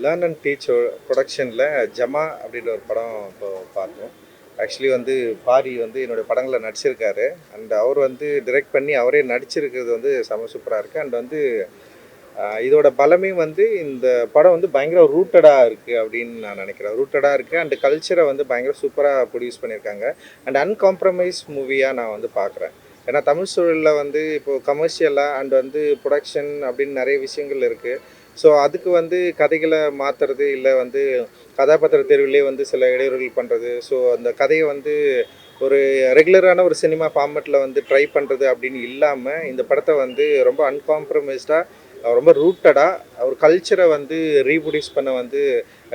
Learn and teach ப்ரொடக்ஷனில் ஜமா அப்படின்ற ஒரு படம் இப்போ பார்த்தோம். ஆக்சுவலி வந்து பாரி வந்து என்னுடைய படங்களில் நடிச்சிருக்காரு. அண்ட் அவர் வந்து டிரெக்ட் பண்ணி அவரே நடிச்சிருக்கிறது வந்து செம சூப்பராக இருக்குது. அண்ட் வந்து இதோட பலமே வந்து இந்த படம் வந்து பயங்கர ரூட்டடாக இருக்குது அப்படின்னு நான் நினைக்கிறேன். ரூட்டடாக இருக்குது அண்ட் கல்ச்சரை வந்து பயங்கர சூப்பராக ப்ரொடியூஸ் பண்ணியிருக்காங்க. அண்ட் அன்காம்ப்ரமைஸ் மூவியாக நான் வந்து பார்க்குறேன். ஏன்னா தமிழ் சூழலில் வந்து இப்போது கமர்ஷியலாக அண்ட் வந்து ப்ரொடக்ஷன் அப்படின்னு நிறைய விஷயங்கள் இருக்குது. ஸோ அதுக்கு வந்து கதைகளை மாற்றுறது இல்லை வந்து கதாபாத்திர தேர்விலே வந்து சில இடையூறுகள் பண்ணுறது. ஸோ அந்த கதையை வந்து ஒரு ரெகுலரான ஒரு சினிமா ஃபார்மேட்டில் வந்து ட்ரை பண்ணுறது அப்படின்னு இல்லாமல் இந்த படத்தை வந்து ரொம்ப அன்காம்ப்ரமைஸ்டாக ரொம்ப ரூட்டடாக ஒரு கல்ச்சரை வந்து ரீப்ரொடியூஸ் பண்ண வந்து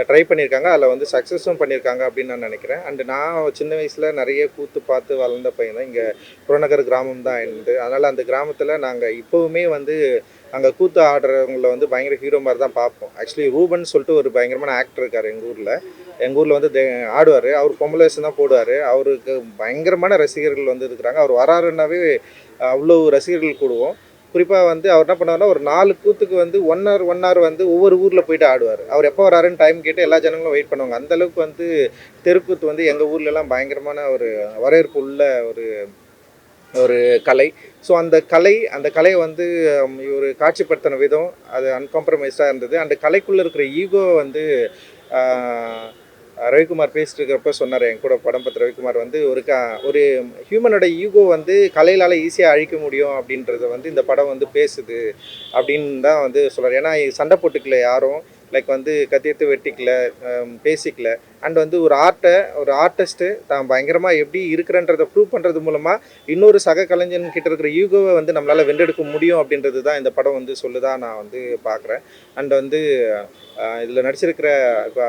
ட்ரை பண்ணியிருக்காங்க. அதில் வந்து சக்ஸஸும் பண்ணியிருக்காங்க அப்படின்னு நான் நினைக்கிறேன். அண்டு நான் சின்ன வயசில் நிறைய கூத்து பார்த்து வளர்ந்த பையன் தான். இங்கே புறநகர் கிராமம் தான் என்னது. அதனால் அந்த கிராமத்தில் நாங்கள் இப்போவுமே வந்து அங்கே கூத்து ஆடுறவங்கள வந்து பயங்கர ஹீரோ மாதிரி தான் பார்ப்போம். ஆக்சுவலி ரூபன் சொல்லிட்டு ஒரு பயங்கரமான ஆக்டர் இருக்கார் எங்கள் ஊரில் வந்து ஆடுவார். அவர் பொம்பளை வேஷம் தான் போடுவார். அவருக்கு பயங்கரமான ரசிகர்கள் வந்து இருக்கிறாங்க. அவர் வராருன்னாவே அவ்வளோ ரசிகர்கள் கூடுவோம். குறிப்பாக வந்து அவர் என்ன பண்ணுவார்னா ஒரு 4 கூத்துக்கு வந்து 1 hour வந்து ஒவ்வொரு ஊரில் போயிட்டு ஆடுவார். அவர் எப்போ வராருன்னு டைம் கேட்டு எல்லா ஜனங்களும் வெயிட் பண்ணுவாங்க. அந்தளவுக்கு வந்து தெருக்கூத்து வந்து எங்கள் ஊர்லலாம் பயங்கரமான ஒரு வரவேற்பு உள்ள ஒரு ஒரு கலை. ஸோ அந்த கலையை வந்து இவர் காட்சிப்படுத்தின விதம் அது அன்காம்ப்ரமைஸ்டாக இருந்தது. அந்த கலைக்குள்ளே இருக்கிற ஈகோ வந்து ரவிக்குமார் பேசிட்டு இருக்கிறப்ப சொன்னார். என் கூட படம் பார்த்த ரவிக்குமார் வந்து ஒரு ஹியூமனோட ஈகோ வந்து கலையிலால் ஈஸியாக அழிக்க முடியும் அப்படின்றத வந்து இந்த படம் வந்து பேசுது அப்படின்னு தான் வந்து சொல்கிறார். ஏன்னா சண்டை போட்டுக்கல யாரும், லைக் வந்து கத்தியத்து வெட்டிக்கல, பேசிக்கல. அண்ட் வந்து ஒரு ஆர்டிஸ்ட்டு தான் பயங்கரமாக எப்படி இருக்கிறன்றதை ப்ரூவ் பண்ணுறது மூலமாக இன்னொரு சக கலைஞன் கிட்ட இருக்கிற ஈகோவை வந்து நம்மளால் வென்றெடுக்க முடியும் அப்படின்றது தான் இந்த படம் வந்து சொல்லுதான் நான் வந்து பார்க்குறேன். அண்ட் வந்து இதில் நடிச்சிருக்கிற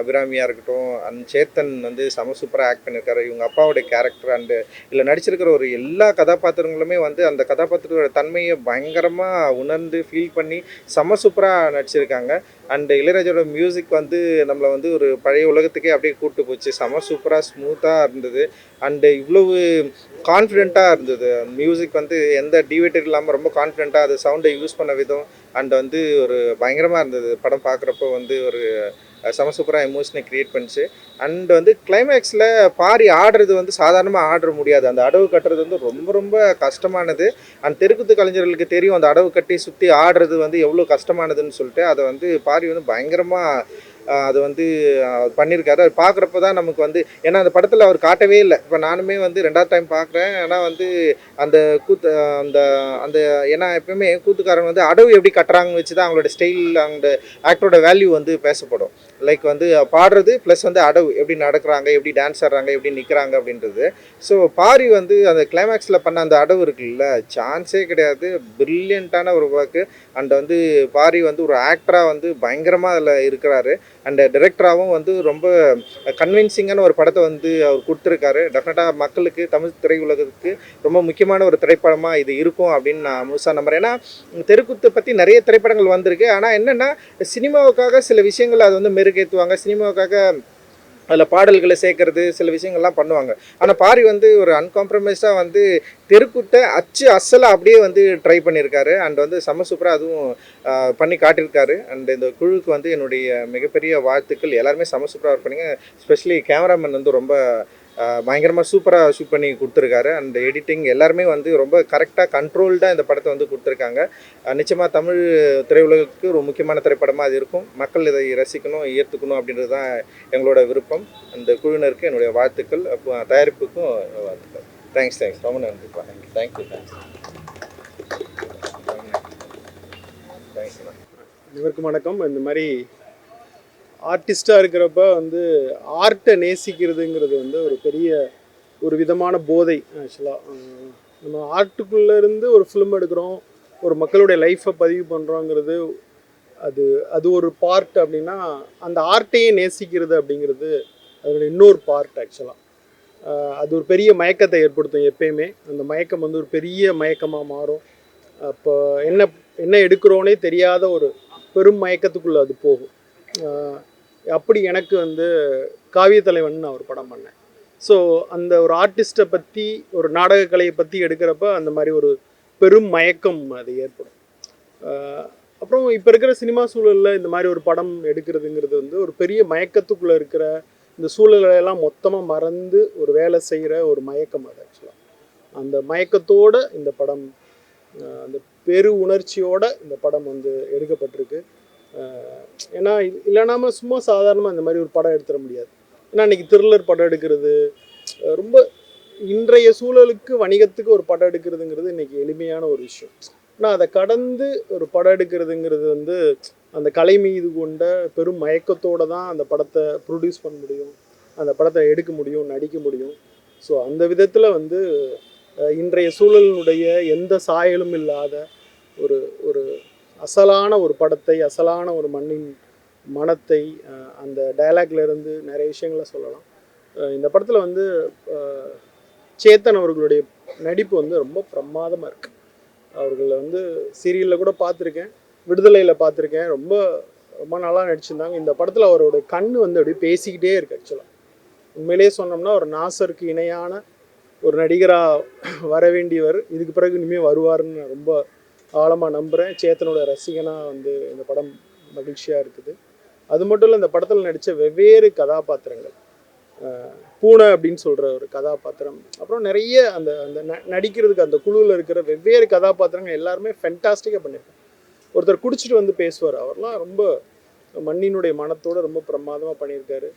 அபிராமியாக இருக்கட்டும், அண்ட் சேத்தன் வந்து செம சூப்பராக ஆக்ட் பண்ணியிருக்காரு. இவங்க அப்பாவோடைய கேரக்டர் அண்டு இதில் நடிச்சிருக்கிற ஒரு எல்லா கதாபாத்திரங்களுமே வந்து அந்த கதாபாத்திரத்தோட தன்மையை பயங்கரமாக உணர்ந்து ஃபீல் பண்ணி செம சூப்பராக நடிச்சிருக்காங்க. அண்டு இளையராஜோட மியூசிக் வந்து நம்மளை வந்து ஒரு பழைய உலகத்துக்கே அப்படியே கூப்பிட்டு போச்சு. செம சூப்பராக ஸ்மூத்தாக இருந்தது. அண்டு இவ்வளவு கான்ஃபிடெண்ட்டாக இருந்தது. மியூசிக் வந்து எந்த டிவேட்டட் இல்லாமல் ரொம்ப கான்ஃபிடெண்ட்டாக அது சவுண்டை யூஸ் பண்ண விதம் அண்ட் வந்து ஒரு பயங்கரமாக இருந்தது. படம் பார்க்குறப்போ வந்து ஒரு செம சூப்பராக எமோஷனை க்ரியேட் பண்ணிச்சு. அண்ட் வந்து கிளைமேக்ஸில் பாரி ஆடுறது வந்து சாதாரணமாக ஆட முடியாது. அந்த அடவு கட்டுறது வந்து ரொம்ப ரொம்ப கஷ்டமானது. அந்த தெருக்கூத்து கலைஞர்களுக்கு தெரியும் அந்த அடவு கட்டி சுற்றி ஆடுறது வந்து எவ்வளோ கஷ்டமானதுன்னு சொல்லிட்டு அதை வந்து பாரி வந்து பயங்கரமாக அது வந்து பண்ணியிருக்காரு. அது பார்க்குறப்ப தான் நமக்கு வந்து ஏன்னா அந்த படத்தில் அவர் காட்டவே இல்லை. இப்போ நானுமே வந்து 2வது டைம் பார்க்குறேன். ஆனால் வந்து அந்த கூத்து அந்த அந்த ஏன்னா எப்பவுமே கூத்துக்காரங்க வந்து அடவு எப்படி கட்டுறாங்கன்னு வச்சு தான் அவங்களோட ஸ்டைல் அந்த ஆக்டரோட வேல்யூ வந்து பேசப்படும். லைக் வந்து பாடுறது ப்ளஸ் வந்து அடவு எப்படி நடக்கிறாங்க, எப்படி டான்ஸ் ஆடுறாங்க, எப்படி நிற்கிறாங்க அப்படின்றது. ஸோ பாரி வந்து அந்த கிளைமேக்ஸில் பண்ண அந்த அடவு இருக்குல்ல, சான்ஸே கிடையாது. பிரில்லியண்ட்டான ஒரு ஒர்க்கு. அண்ட் வந்து பாரி வந்து ஒரு ஆக்டராக வந்து பயங்கரமாக அதில் இருக்கிறாரு. அண்ட் டைரக்டராகவும் வந்து ரொம்ப கன்வின்சிங்கான ஒரு படத்தை வந்து அவர் கொடுத்துருக்காரு. டெஃபினட்டாக மக்களுக்கு தமிழ் திரையுலகத்துக்கு ரொம்ப முக்கியமான ஒரு திரைப்படமாக இது இருக்கும் அப்படின்னு நான் முழுசாக நம்புகிறேன். ஏன்னா தெருக்கூத்தை பற்றி நிறைய திரைப்படங்கள் வந்திருக்கு. ஆனால் என்னென்னா சினிமாவுக்காக சில விஷயங்கள் அதை வந்து மெருகேற்றுவாங்க. சினிமாவுக்காக அதில் பாடல்களை சேர்க்கறது சில விஷயங்கள்லாம் பண்ணுவாங்க. ஆனால் பாரி வந்து ஒரு அன்காம்ப்ரமைஸ்டாக வந்து தெருக்கூத்தை அசலாக அப்படியே வந்து ட்ரை பண்ணியிருக்காரு. அண்ட் வந்து செம்ம சூப்பராக அதுவும் பண்ணி காட்டியிருக்காரு. அண்ட் இந்த குழுவுக்கு வந்து என்னுடைய மிகப்பெரிய வாழ்த்துக்கள். எல்லாருமே செம்ம சூப்பராக ஒர்க் பண்ணிங்க. ஸ்பெஷலி கேமராமேன் வந்து ரொம்ப பயங்கரமாக சூப்பராக ஷூட் பண்ணி கொடுத்துருக்காரு. அண்ட் எடிட்டிங் எல்லாருமே வந்து ரொம்ப கரெக்டாக கண்ட்ரோல்டாக இந்த படத்தை வந்து கொடுத்துருக்காங்க. நிச்சயமாக தமிழ் திரையுலகுக்கு ஒரு முக்கியமான திரைப்படமாக அது இருக்கும். மக்கள் இதை ரசிக்கணும், ஏற்றுக்கணும் அப்படின்றது தான் எங்களோட விருப்பம். அந்த குழுவினருக்கு என்னுடைய வாழ்த்துக்கள். தயாரிப்புக்கும் வாழ்த்துக்கள். தேங்க்ஸ் ரொம்ப நன்றிப்பா. தேங்க்யூ. அனைவருக்கும் வணக்கம். இந்த மாதிரி ஆர்டிஸ்டாக இருக்கிறப்ப வந்து ஆர்ட்டை நேசிக்கிறதுங்கிறது வந்து ஒரு பெரிய ஒரு விதமான போதை. ஆக்சுவலாக நம்ம ஆர்ட்டுக்குள்ளேருந்து ஒரு ஃபிலிம் எடுக்கிறோம், ஒரு மக்களுடைய லைஃப்பை பதிவு பண்ணுறோங்கிறது அது ஒரு பார்ட். அப்படின்னா அந்த ஆர்ட்டையே நேசிக்கிறது அப்படிங்கிறது அதோட இன்னொரு பார்ட். ஆக்சுவலாக அது ஒரு பெரிய மயக்கத்தை ஏற்படுத்தும். எப்பயுமே அந்த மயக்கம் வந்து ஒரு பெரிய மயக்கமாக மாறும். அப்போ என்ன எடுக்கிறோன்னே தெரியாத ஒரு பெரும் மயக்கத்துக்குள்ளே அது போகும். அப்படி எனக்கு வந்து காவிய தலைவன் நான் ஒரு படம் பண்ணேன். ஸோ அந்த ஒரு ஆர்டிஸ்ட்டை பற்றி ஒரு நாடக கலையை பற்றி எடுக்கிறப்ப அந்த மாதிரி ஒரு பெரும் மயக்கம் அது ஏற்படும். அப்புறம் இப்போ இருக்கிற சினிமா சூழலில் இந்த மாதிரி ஒரு படம் எடுக்கிறதுங்கிறது வந்து ஒரு பெரிய மயக்கத்துக்குள்ளே இருக்கிற இந்த சூழலையெல்லாம் மொத்தமாக மறந்து ஒரு வேலை செய்கிற ஒரு மயக்கம் அது ஆக்சுவலாக. அந்த மயக்கத்தோட இந்த படம் அந்த பெரு உணர்ச்சியோட இந்த படம் வந்து எடுக்கப்பட்டிருக்கு. ஏன்னா இல்லைனாம சும்மா சாதாரணமாக இந்த மாதிரி ஒரு படம் எடுத்துட முடியாது. ஏன்னா இன்னைக்கு த்ரில்லர் படம் எடுக்கிறது ரொம்ப இன்றைய சூழலுக்கு வணிகத்துக்கு ஒரு படம் எடுக்கிறதுங்கிறது இன்னைக்கு எளிமையான ஒரு விஷயம். ஆனால் அதை கடந்து ஒரு படம் எடுக்கிறதுங்கிறது வந்து அந்த கலை மீது கொண்ட பெரும் மயக்கத்தோடு தான் அந்த படத்தை ப்ரொடியூஸ் பண்ண முடியும், அந்த படத்தை எடுக்க முடியும், நடிக்க முடியும். ஸோ அந்த விதத்தில் வந்து இன்றைய சூழலினுடைய எந்த சாயலும் இல்லாத ஒரு ஒரு அசலான ஒரு படத்தை, அசலான ஒரு மண்ணின் மனத்தை அந்த டயலாக்ல இருந்து நிறைய விஷயங்களை சொல்லலாம். இந்த படத்தில் வந்து சேத்தன் அவர்களுடைய நடிப்பு வந்து ரொம்ப பிரமாதமாக இருக்குது. அவர்களை வந்து சீரியலில் கூட பார்த்துருக்கேன், விடுதலையில் பார்த்துருக்கேன். ரொம்ப ரொம்ப நல்லா நடிச்சிருந்தாங்க. இந்த படத்தில் அவருடைய கண் வந்து அப்படியே பேசிக்கிட்டே இருக்கு. ஆக்சுவலாக உண்மையிலேயே சொன்னோம்னா ஒரு நாசருக்கு இணையான ஒரு நடிகராக வர வேண்டியவர் இதுக்கு பிறகு இனிமேல் வருவார்னு நான் ரொம்ப ஆழமாக நம்புகிறேன். சேத்தனோட ரசிகனாக வந்து இந்த படம் மகிழ்ச்சியாக இருக்குது. அது மட்டும் இல்லை, இந்த படத்தில் நடித்த வெவ்வேறு கதாபாத்திரங்கள், பூனை அப்படின்னு சொல்கிற ஒரு கதாபாத்திரம், அப்புறம் நிறைய அந்த அந்த நடிக்கிறதுக்கு அந்த குழுவில் இருக்கிற வெவ்வேறு கதாபாத்திரங்கள் எல்லாருமே ஃபென்டாஸ்டிக்காக பண்ணியிருக்காங்க. ஒருத்தர் குடிச்சிட்டு வந்து பேசுவார், அவர்லாம் ரொம்ப மண்ணினுடைய மனத்தோடு ரொம்ப பிரமாதமாக பண்ணியிருக்காரு.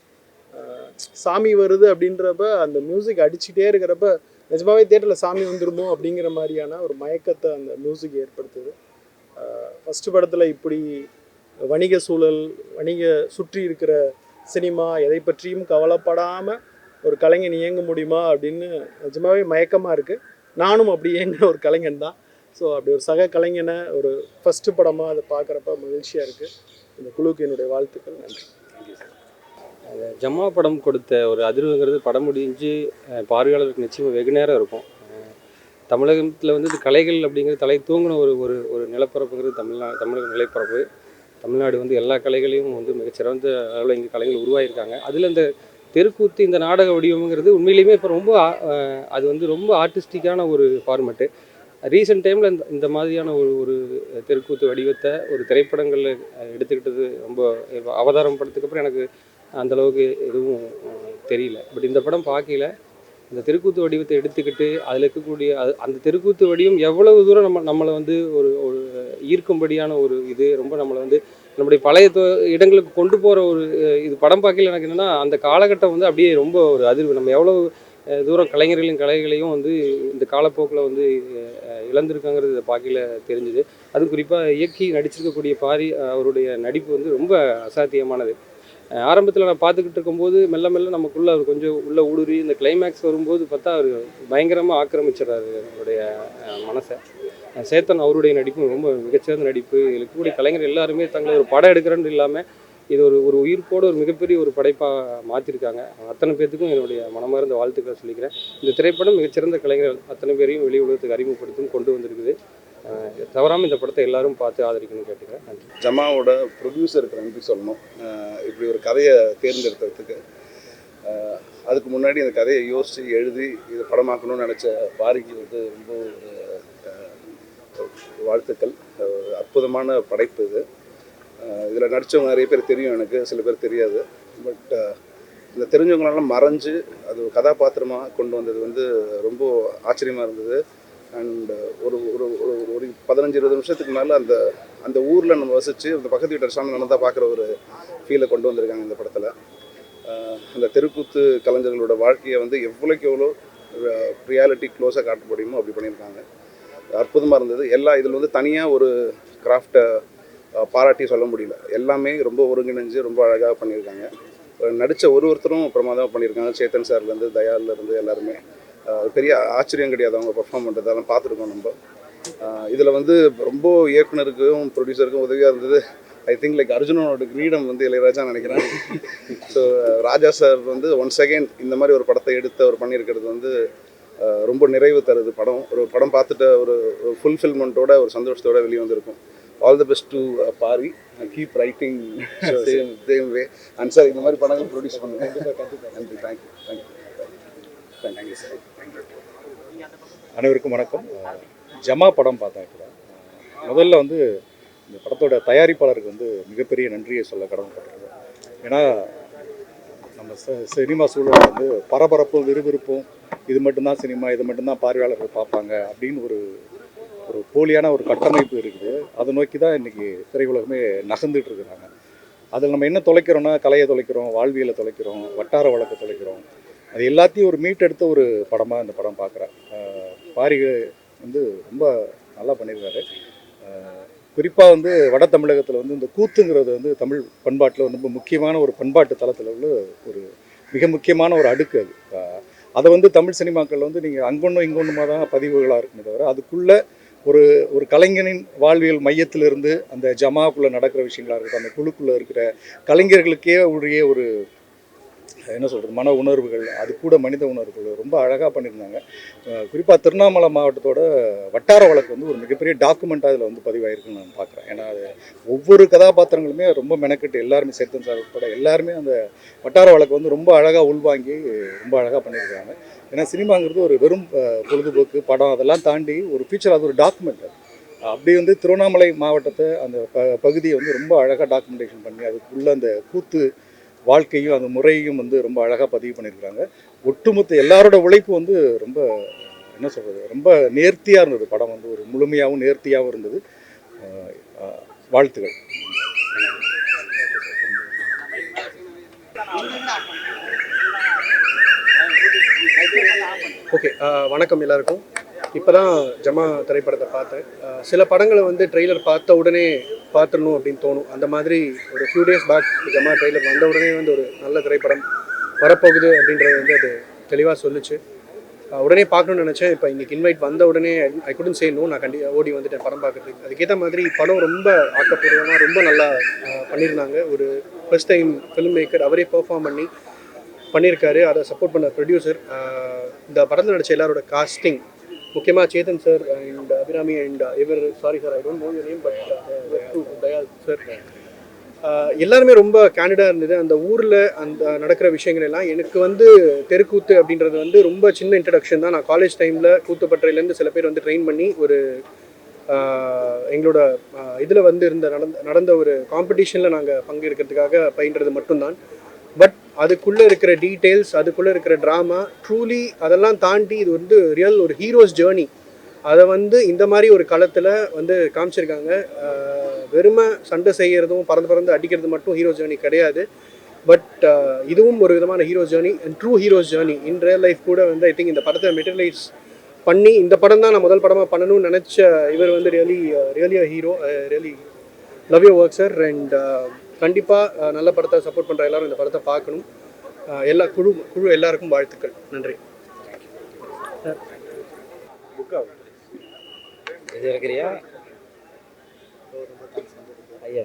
சாமி வருது அப்படின்றப்ப அந்த மியூசிக் அடிச்சுட்டே இருக்கிறப்ப நிஜமாவே தேட்டரில் சாமி வந்துருமோ அப்படிங்கிற மாதிரியான ஒரு மயக்கத்தை அந்த மியூசிக் ஏற்படுத்துது. ஃபஸ்ட்டு படத்தில் இப்படி வணிக சூழல், சுற்றி இருக்கிற சினிமா எதை பற்றியும் கவலைப்படாமல் ஒரு கலைஞன் இயங்க முடியுமா அப்படின்னு நிஜமாவே மயக்கமாக இருக்குது. நானும் அப்படி இயங்கின ஒரு கலைஞன் தான். ஸோ அப்படி ஒரு சக கலைஞனை ஒரு ஃபஸ்ட்டு படமாக அதை பார்க்குறப்ப மகிழ்ச்சியாக இருக்குது. இந்த குழுவுக்கு என்னுடைய வாழ்த்துக்கள். நன்றி. ஜம்மா படம் கொடுத்த ஒரு அதிர்வுங்கிறது படம் முடிஞ்சு பார்வையாளருக்கு நிச்சயமாக வெகு நேரம் இருக்கும். தமிழகத்தில் வந்து இது கலைகள் அப்படிங்கிறது தலை தூங்கின ஒரு ஒரு ஒரு நிலப்பரப்புங்கிறது தமிழக நிலப்பரப்பு. தமிழ்நாடு வந்து எல்லா கலைகளையும் வந்து மிகச்சிறந்த அளவில் இங்கே கலைகள் உருவாகியிருக்காங்க. அதில் இந்த தெருக்கூத்து, இந்த நாடக வடிவம்ங்கிறது உண்மையிலேயுமே இப்போ ரொம்ப அது வந்து ரொம்ப ஆர்டிஸ்டிக்கான ஒரு ஃபார்மெட்டு. ரீசெண்ட் டைமில் இந்த மாதிரியான ஒரு ஒரு தெருக்கூத்து வடிவத்தை ஒரு திரைப்படங்களில் எடுத்துக்கிட்டது ரொம்ப அவதாரம் படத்துக்கு அப்புறம் எனக்கு அந்தளவுக்கு எதுவும் தெரியல. பட் இந்த படம் பார்க்கல இந்த தெருக்கூத்து வடிவத்தை எடுத்துக்கிட்டு அதில் இருக்கக்கூடிய அந்த தெருக்கூத்து வடிவம் எவ்வளவு தூரம் நம்மளை வந்து ஒரு ஒரு ஈர்க்கும்படியான ஒரு இது ரொம்ப நம்மளை வந்து நம்முடைய பழைய இடங்களுக்கு கொண்டு போகிற ஒரு இது படம் பார்க்கல. எனக்கு என்னென்னா அந்த காலகட்டம் வந்து அப்படியே ரொம்ப ஒரு அதிர்வு. நம்ம எவ்வளோ தூரம் கலைகளையும் வந்து இந்த காலப்போக்கில் வந்து இழந்திருக்காங்கிறது இதை பார்க்கல தெரிஞ்சுது. அதுவும் குறிப்பாக இயக்கி நடிச்சிருக்கக்கூடிய பாரி அவருடைய நடிப்பு வந்து ரொம்ப அசாத்தியமானது. ஆரம்பத்தில் நான் பார்த்துக்கிட்டு இருக்கும்போது மெல்ல மெல்ல நமக்குள்ளே அவர் கொஞ்சம் உள்ளே ஊடுருவி இந்த கிளைமேக்ஸ் வரும்போது பார்த்தா அவர் பயங்கரமாக ஆக்கிரமிச்சிடறாரு அவருடைய மனசை. சேத்தன் அவருடைய நடிப்பு ரொம்ப மிகச்சிறந்த நடிப்பு. இதில் இருக்கக்கூடிய கலைஞர் எல்லாருமே தங்களை ஒரு படம் எடுக்கிறேன்னு இல்லாமல் இது ஒரு ஒரு உயிர்ப்போடு ஒரு மிகப்பெரிய ஒரு படைப்பாக மாற்றிருக்காங்க. அத்தனை பேர்த்துக்கும் என்னுடைய மனமார்ந்த வாழ்த்துக்களை சொல்லிக்கிறேன். இந்த திரைப்படம் மிகச்சிறந்த கலைஞர்கள் அத்தனை பேரையும் வெளி உலகத்துக்கு அறிமுகப்படுத்தும் கொண்டு வந்திருக்குது. தவறாமல் இந்த படத்தை எல்லாரும் பார்த்து ஆதரிக்கணும்னு கேட்டுக்கிறேன். நன்றி. ஜமாவோட ப்ரொடியூசருக்கு நன்றி சொல்லணும். இப்படி ஒரு கதையை தேர்ந்தெடுத்ததுக்கு. அதுக்கு முன்னாடி இந்த கதையை யோசித்து எழுதி இதை படமாக்கணும்னு நினச்ச பாரிக்கு வந்து ரொம்ப வாழ்த்துக்கள். அற்புதமான படைப்பு இது. இதில் நடித்தவங்க நிறைய பேர் தெரியும், எனக்கு சில பேர் தெரியாது. பட் இந்த தெரிஞ்சவங்களெல்லாம் மறைஞ்சு அது ஒரு கதாபாத்திரமாக கொண்டு வந்தது வந்து ரொம்ப ஆச்சரியமாக இருந்தது. அண்ட் ஒரு ஒரு ஒரு 15-20 நிமிஷத்துக்கு மேலே அந்த அந்த ஊரில் நம்ம வசித்து அந்த பக்கத்து வீட்டு ரசாயனம் நடந்தா பார்க்குற ஒரு ஃபீலை கொண்டு வந்திருக்காங்க இந்த படத்தில். அந்த தெருக்கூத்து கலைஞர்களோட வாழ்க்கையை வந்து எவ்வளோக்கு எவ்வளோ ரியாலிட்டி க்ளோஸாக காட்ட முடியுமோ அப்படி பண்ணியிருக்காங்க. அற்புதமாக இருந்தது. இதில் வந்து தனியாக ஒரு கிராஃப்டை பாராட்டி சொல்ல முடியல. எல்லாமே ரொம்ப ஒருங்கிணைஞ்சு ரொம்ப அழகாக பண்ணியிருக்காங்க. நடித்த ஒருத்தரும் பிரமாதமாக பண்ணியிருக்காங்க. சேத்தன் சார்லேருந்து தயாலேருந்து எல்லாருமே பெரிய ஆச்சரியம் கிடையாது அவங்க பர்ஃபார்ம் பண்ணுறது. அதெல்லாம் பார்த்துருக்கோம் நம்ம. இதில் வந்து ரொம்ப இயக்குனருக்கும் ப்ரொடியூசருக்கும் உதவியாக இருந்தது ஐ திங்க் லைக் அர்ஜுனனோட கிரீடம் வந்து இளையராஜா நினைக்கிறேன். ஸோ ராஜா சார் வந்து ஒன்ஸ் அகெயின் இந்த மாதிரி ஒரு படத்தை எடுத்து அவர் பண்ணியிருக்கிறது வந்து ரொம்ப நிறைவு தருது. ஒரு படம் பார்த்துட்டு ஒரு ஃபுல்ஃபில்மெண்ட்டோட ஒரு சந்தோஷத்தோட வெளியே வந்திருக்கும். All the best to Pari. Keep writing same way. And sir இந்த மாதிரி படங்கள் ப்ரொடியூஸ் பண்ணுங்க. நன்றி. Thank you sir. அனைவருக்கும் வணக்கம். ஜமா படம் பார்த்தேன். இப்போ முதல்ல வந்து இந்த படத்தோட தயாரிப்பாளருக்கு வந்து மிகப்பெரிய நன்றியை சொல்ல கடமைப்பட்டிருக்கேன். ஏன்னா நம்ம சினிமா சூழல் வந்து பரபரப்பும் விறுவிறுப்பும் இது மட்டும்தான் சினிமா, இது மட்டும்தான் பார்வையாளர்கள் பார்ப்பாங்க அப்படின்னு ஒரு போலியான ஒரு கட்டமைப்பு இருக்குது. அதை நோக்கி தான் இன்றைக்கி திரையுலகமே நகர்ந்துட்டு இருக்கிறாங்க. அதில் நம்ம என்ன தொலைக்கிறோன்னா கலையை தொலைக்கிறோம், வாழ்வியலை தொலைக்கிறோம், வட்டார வழக்கை தொலைக்கிறோம். அது எல்லாத்தையும் ஒரு மீட்டெடுத்த ஒரு படமாக இந்த படம் பார்க்குறேன். பாரி வந்து ரொம்ப நல்லா பண்ணியிருக்காரு. குறிப்பாக வந்து வட தமிழகத்தில் வந்து இந்த கூத்துங்கிறது வந்து தமிழ் பண்பாட்டில் ரொம்ப முக்கியமான ஒரு பண்பாட்டு தளத்தில் உள்ள ஒரு மிக முக்கியமான ஒரு அடுக்கு அது. அதை வந்து தமிழ் சினிமாக்களில் வந்து நீங்கள் அங்கொன்றும் இங்கொன்றுமாக தான் பதிவுகளாக இருக்குமே தவிர அதுக்குள்ளே ஒரு கலைஞனின் வாழ்வியல் மையத்திலிருந்து அந்த ஜமாக்குள்ளே நடக்கிற விஷயங்களாக இருக்கட்டும், அந்த குழுக்குள்ளே இருக்கிற கலைஞர்களுக்கே உடைய ஒரு என்ன சொல்கிறது மன உணர்வுகள், அது கூட மனித உணர்வுகள் ரொம்ப அழகாக பண்ணியிருந்தாங்க. குறிப்பாக திருவண்ணாமலை மாவட்டத்தோட வட்டார வழக்கு வந்து ஒரு மிகப்பெரிய டாக்குமெண்ட்டாக இதில் வந்து பதிவாயிருக்குன்னு நான் பார்க்குறேன். ஏன்னா அது ஒவ்வொரு கதாபாத்திரங்களுமே ரொம்ப மெனக்கெட்டு எல்லாருமே சேத்தன் சார் உட்பட எல்லாருமே அந்த வட்டார வழக்கு வந்து ரொம்ப அழகாக உள்வாங்கி ரொம்ப அழகாக பண்ணியிருக்காங்க. ஏன்னா சினிமாங்கிறது ஒரு வெறும் பொழுதுபோக்கு படம் அதெல்லாம் தாண்டி ஒரு ஃபியூச்சர், அது ஒரு டாக்குமெண்ட். அப்படி வந்து திருவண்ணாமலை மாவட்டத்தை அந்த பகுதியை வந்து ரொம்ப அழகாக டாக்குமெண்டேஷன் பண்ணி அதுக்குள்ளே அந்த கூத்து வாழ்க்கையும் அந்த முறையும் வந்து ரொம்ப அழகாக பதிவு பண்ணியிருக்கிறாங்க. ஒட்டுமொத்த எல்லாரோட உழைப்பு வந்து ரொம்ப என்ன சொல்கிறது ரொம்ப நேர்த்தியாக இருந்தது. படம் வந்து ஒரு முழுமையாகவும் நேர்த்தியாகவும் இருந்தது. வாழ்த்துக்கள். ஓகே, வணக்கம் எல்லாருக்கும். இப்போ தான் ஜமா திரைப்படத்தை பார்த்தேன். சில படங்களை வந்து ட்ரெய்லர் பார்த்த உடனே பார்த்துடணும் அப்படின்னு தோணும். அந்த மாதிரி ஒரு ஃபியூ டேஸ் பேக் ஜமா ட்ரெய்லர் வந்த உடனே வந்து ஒரு நல்ல திரைப்படம் வரப்போகுது அப்படின்றது வந்து அது தெளிவாக சொல்லிச்சு. உடனே பார்க்கணுன்னு நினச்சேன். இப்போ இன்றைக்கி இன்வைட் வந்த உடனே ஐ குடன் சே நோ, நான் ஓடி வந்துட்டேன் படம் பார்க்குறதுக்கு. அதுக்கேற்ற மாதிரி படம் ரொம்ப ஆக்கப்பூர்வமாக ரொம்ப நல்லா பண்ணியிருந்தாங்க. ஒரு ஃபர்ஸ்ட் டைம் ஃபிலிம் மேக்கர் அவரே பெர்ஃபார்ம் பண்ணியிருக்காரு. அதை சப்போர்ட் பண்ண ப்ரொடியூசர், இந்த படத்தில் நடித்த எல்லாரோட காஸ்டிங், முக்கியமாக Chetan sir and Abhirami and sorry sir I don't know your name but Dayal sir, எல்லாருமே ரொம்ப கேண்டிடாக இருந்தது. அந்த ஊரில் அந்த நடக்கிற விஷயங்கள் எல்லாம் எனக்கு வந்து தெருக்கூத்து அப்படின்றது வந்து ரொம்ப சின்ன இன்ட்ரடக்ஷன் தான். நான் காலேஜ் டைமில் கூத்துப்பற்றையிலேருந்து சில பேர் வந்து ட்ரெயின் பண்ணி ஒரு எங்களோட இதில் வந்து நடந்த ஒரு காம்படிஷனில் நாங்கள் பங்கெடுக்கிறதுக்காக பயின்றது மட்டும்தான். பட் அதுக்குள்ளே இருக்கிற டீட்டெயில்ஸ், அதுக்குள்ளே இருக்கிற ட்ராமா, ட்ரூலி அதெல்லாம் தாண்டி இது வந்து ரியல் ஒரு ஹீரோஸ் ஜேர்னி. அதை வந்து இந்த மாதிரி ஒரு களத்தில் வந்து காமிச்சிருக்காங்க. வெறுமை சண்டை செய்கிறதும் பறந்து அடிக்கிறது மட்டும் ஹீரோ ஜேர்னி கிடையாது. பட் இதுவும் ஒரு விதமான hero journey and true heroes journey. In real life கூட வந்து ஐ திங்க் இந்த படத்தை மெட்டீரியலைஸ் பண்ணி இந்த படம் தான் நான் முதல் படமாக பண்ணணும்னு நினச்ச இவர் வந்து really a hero. Really love your work sir. And கண்டிப்பாக நல்ல படத்தை சப்போர்ட் பண்ணுற எல்லாரும் இந்த படத்தை பார்க்கணும். எல்லா குழு எல்லாருக்கும் வாழ்த்துக்கள். நன்றி. இது இருக்கிறியா ஐயா?